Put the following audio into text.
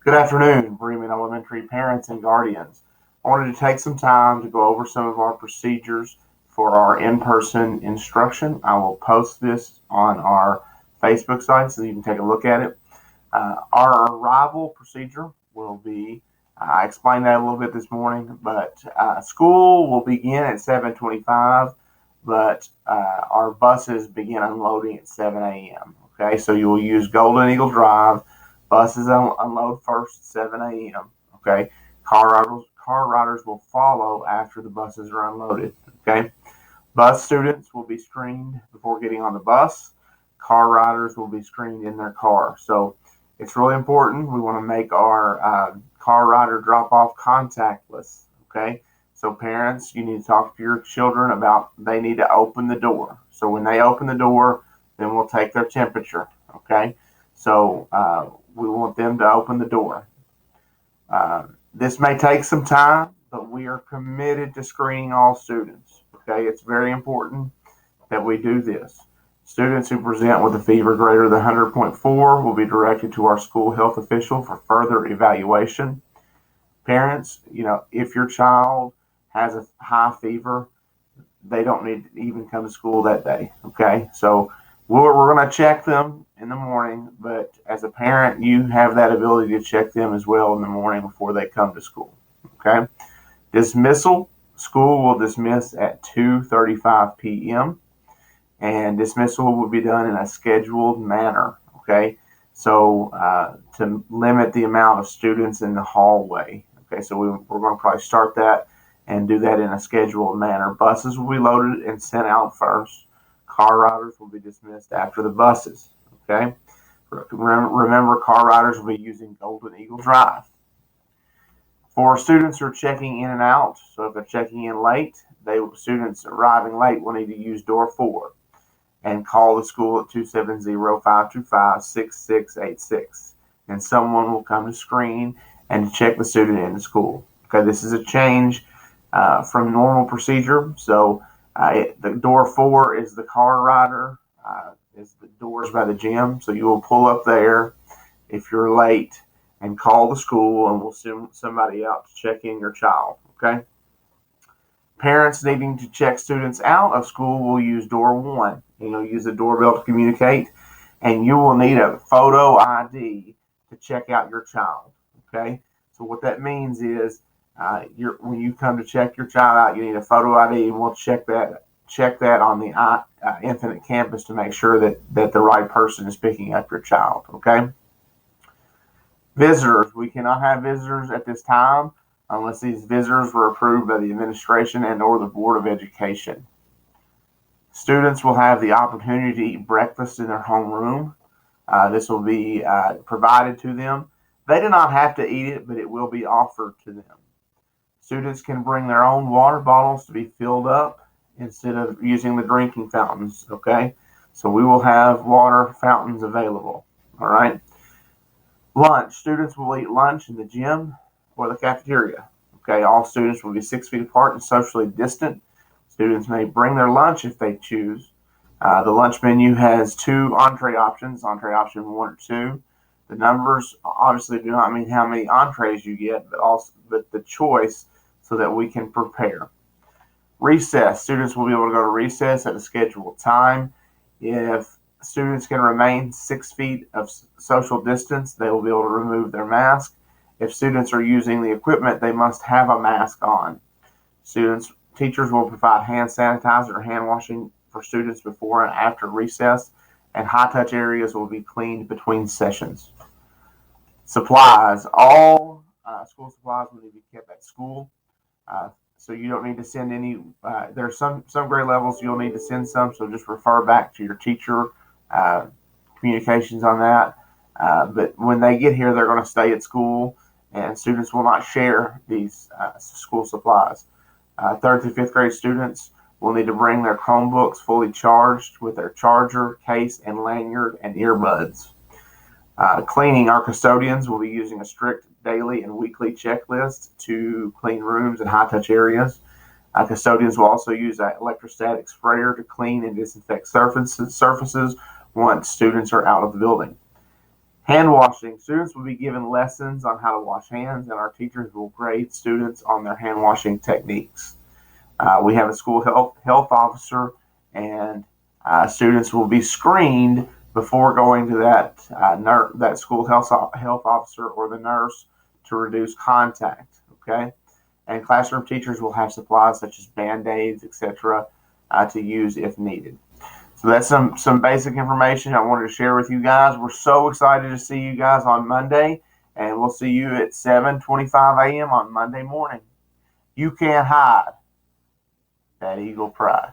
Good afternoon, Bremen Elementary parents and guardians. I wanted to take some time to go over some of our procedures for our in-person instruction. I will post this on our Facebook site so you can take a look at it. Our arrival procedure will be, I explained that a little bit this morning, but school will begin at 7:25, but our buses begin unloading at 7 a.m. Okay, so you will use Golden Eagle Drive. Buses unload first at 7 a.m. Okay, car riders will follow after the buses are unloaded. Okay, bus students will be screened before getting on the bus. Car riders will be screened in their car. So it's really important. We want to make our car rider drop off contactless. Okay, so parents, you need to talk to your children about they need to open the door. So when they open the door, then we'll take their temperature. Okay, so we want them to open the door. This may take some time, but we are committed to screening all students. Okay, it's very important that we do this. Students who present with a fever greater than 100.4 will be directed to our school health official for further evaluation. Parents, if your child has a high fever, they don't need to even come to school that day. Okay, so we're going to check them in the morning, but as a parent, you have that ability to check them as well in the morning before they come to school. Okay, dismissal. School will dismiss at 2:35 p.m. and dismissal will be done in a scheduled manner. Okay, so to limit the amount of students in the hallway. Okay, so we're going to probably start that and do that in a scheduled manner. Buses will be loaded and sent out first. Car riders will be dismissed after the buses. Okay, remember, car riders will be using Golden Eagle Drive. For students who are checking in and out, so if they're checking in late, students arriving late will need to use door 4 and call the school at 270-525-6686, and someone will come to screen and to check the student into school. Okay, this is a change from normal procedure. So the door 4 is the car rider, is the doors by the gym. So you will pull up there if you're late and call the school, and we'll send somebody out to check in your child. Okay. Parents needing to check students out of school will use door 1. Use the doorbell to communicate, and you will need a photo ID to check out your child. Okay. So what that means is when you come to check your child out, you need a photo ID, and we'll check that on the Infinite Campus to make sure that the right person is picking up your child. Okay. Visitors. We cannot have visitors at this time unless these visitors were approved by the administration and or the Board of Education. Students will have the opportunity to eat breakfast in their homeroom. This will be provided to them. They do not have to eat it, but it will be offered to them. Students can bring their own water bottles to be filled up instead of using the drinking fountains. Okay, so we will have water fountains available. All right. Lunch. Students will eat lunch in the gym or the cafeteria. Okay, all students will be 6 feet apart and socially distant. Students may bring their lunch if they choose. The lunch menu has 2 entree options, entree option 1 or 2. The numbers obviously do not mean how many entrees you get, but the choice so that we can prepare. Recess. Students will be able to go to recess at a scheduled time. If students can remain 6 feet of social distance, they will be able to remove their mask. If students are using the equipment, they must have a mask on. Teachers will provide hand sanitizer or hand washing for students before and after recess, and high-touch areas will be cleaned between sessions. Supplies. All school supplies will need to be kept at school. So you don't need to send any. There's some grade levels you'll need to send some, so just refer back to your teacher communications on that. But when they get here, they're going to stay at school, and students will not share these school supplies. 3rd through 5th grade students will need to bring their Chromebooks fully charged with their charger, case, and lanyard and earbuds. Cleaning. Our custodians will be using a strict daily and weekly checklist to clean rooms and high-touch areas. Custodians will also use an electrostatic sprayer to clean and disinfect surfaces once students are out of the building. Hand washing. Students will be given lessons on how to wash hands, and our teachers will grade students on their hand washing techniques. We have a school health officer, and students will be screened before going to that school health officer or the nurse to reduce contact. Okay, and classroom teachers will have supplies such as Band-Aids, etc., to use if needed. So that's some basic information I wanted to share with you guys. We're so excited to see you guys on Monday, and we'll see you at 7:25 a.m. on Monday morning. You can't hide that Eagle pride.